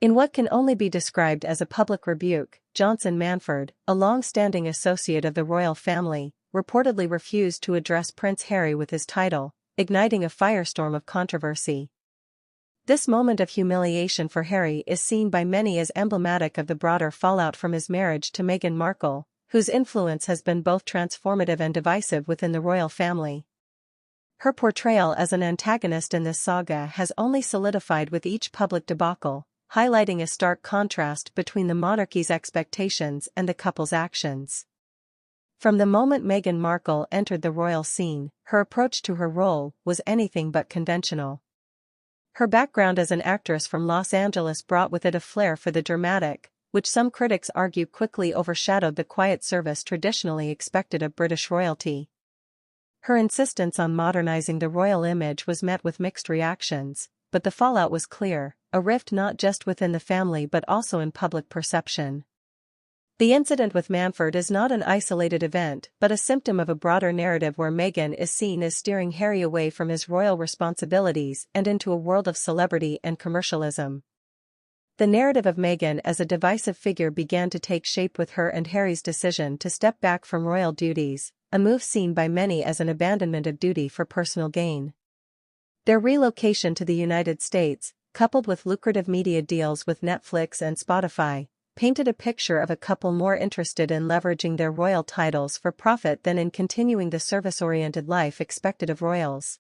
In what can only be described as a public rebuke, Johnson Manford, a long-standing associate of the royal family, reportedly refused to address Prince Harry with his title, igniting a firestorm of controversy. This moment of humiliation for Harry is seen by many as emblematic of the broader fallout from his marriage to Meghan Markle, whose influence has been both transformative and divisive within the royal family. Her portrayal as an antagonist in this saga has only solidified with each public debacle, highlighting a stark contrast between the monarchy's expectations and the couple's actions. From the moment Meghan Markle entered the royal scene, her approach to her role was anything but conventional. Her background as an actress from Los Angeles brought with it a flair for the dramatic, which some critics argue quickly overshadowed the quiet service traditionally expected of British royalty. Her insistence on modernizing the royal image was met with mixed reactions, but the fallout was clear, a rift not just within the family but also in public perception. The incident with Manford is not an isolated event but a symptom of a broader narrative where Meghan is seen as steering Harry away from his royal responsibilities and into a world of celebrity and commercialism. The narrative of Meghan as a divisive figure began to take shape with her and Harry's decision to step back from royal duties, a move seen by many as an abandonment of duty for personal gain. Their relocation to the United States, coupled with lucrative media deals with Netflix and Spotify, painted a picture of a couple more interested in leveraging their royal titles for profit than in continuing the service-oriented life expected of royals.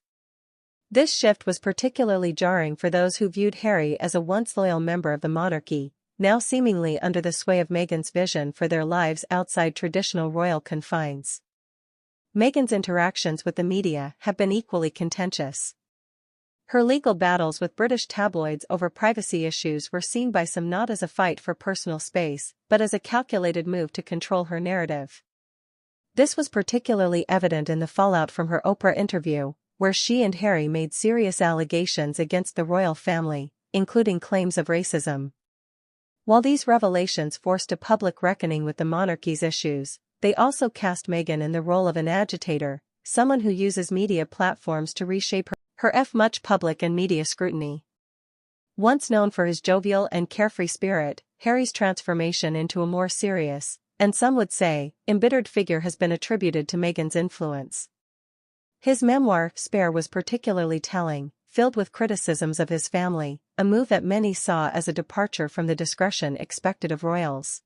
This shift was particularly jarring for those who viewed Harry as a once loyal member of the monarchy, now seemingly under the sway of Meghan's vision for their lives outside traditional royal confines. Meghan's interactions with the media have been equally contentious. Her legal battles with British tabloids over privacy issues were seen by some not as a fight for personal space, but as a calculated move to control her narrative. This was particularly evident in the fallout from her Oprah interview, where she and Harry made serious allegations against the royal family, including claims of racism. While these revelations forced a public reckoning with the monarchy's issues, they also cast Meghan in the role of an agitator, someone who uses media platforms to reshape her much public and media scrutiny. Once known for his jovial and carefree spirit, Harry's transformation into a more serious, and some would say, embittered figure has been attributed to Meghan's influence. His memoir, Spare, was particularly telling, filled with criticisms of his family, a move that many saw as a departure from the discretion expected of royals.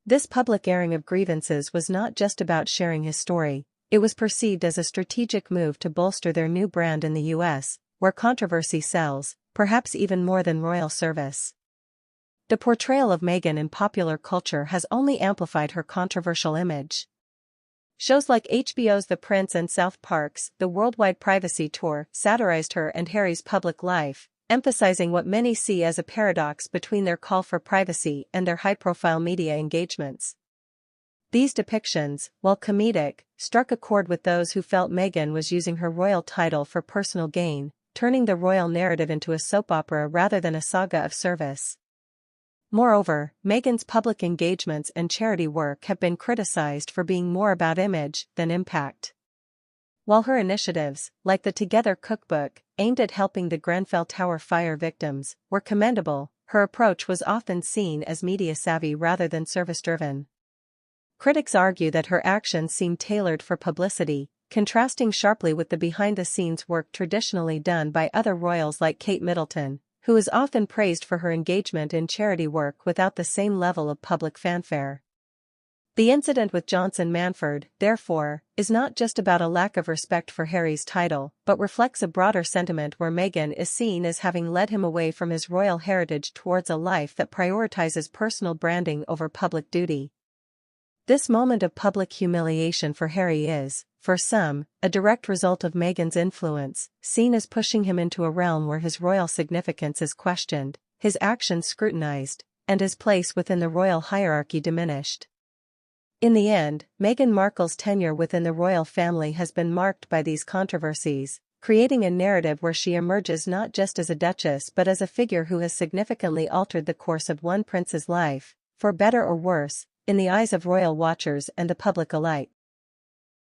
This public airing of grievances was not just about sharing his story. It was perceived as a strategic move to bolster their new brand in the US, where controversy sells, perhaps even more than royal service. The portrayal of Meghan in popular culture has only amplified her controversial image. Shows like HBO's The Prince and South Park's The Worldwide Privacy Tour satirized her and Harry's public life, emphasizing what many see as a paradox between their call for privacy and their high-profile media engagements. These depictions, while comedic, struck a chord with those who felt Meghan was using her royal title for personal gain, turning the royal narrative into a soap opera rather than a saga of service. Moreover, Meghan's public engagements and charity work have been criticized for being more about image than impact. While her initiatives, like the Together cookbook, aimed at helping the Grenfell Tower fire victims, were commendable, her approach was often seen as media-savvy rather than service-driven. Critics argue that her actions seem tailored for publicity, contrasting sharply with the behind-the-scenes work traditionally done by other royals like Kate Middleton, who is often praised for her engagement in charity work without the same level of public fanfare. The incident with Johnson Manford, therefore, is not just about a lack of respect for Harry's title, but reflects a broader sentiment where Meghan is seen as having led him away from his royal heritage towards a life that prioritizes personal branding over public duty. This moment of public humiliation for Harry is, for some, a direct result of Meghan's influence, seen as pushing him into a realm where his royal significance is questioned, his actions scrutinized, and his place within the royal hierarchy diminished. In the end, Meghan Markle's tenure within the royal family has been marked by these controversies, creating a narrative where she emerges not just as a duchess but as a figure who has significantly altered the course of one prince's life, for better or worse, in the eyes of royal watchers and the public alike.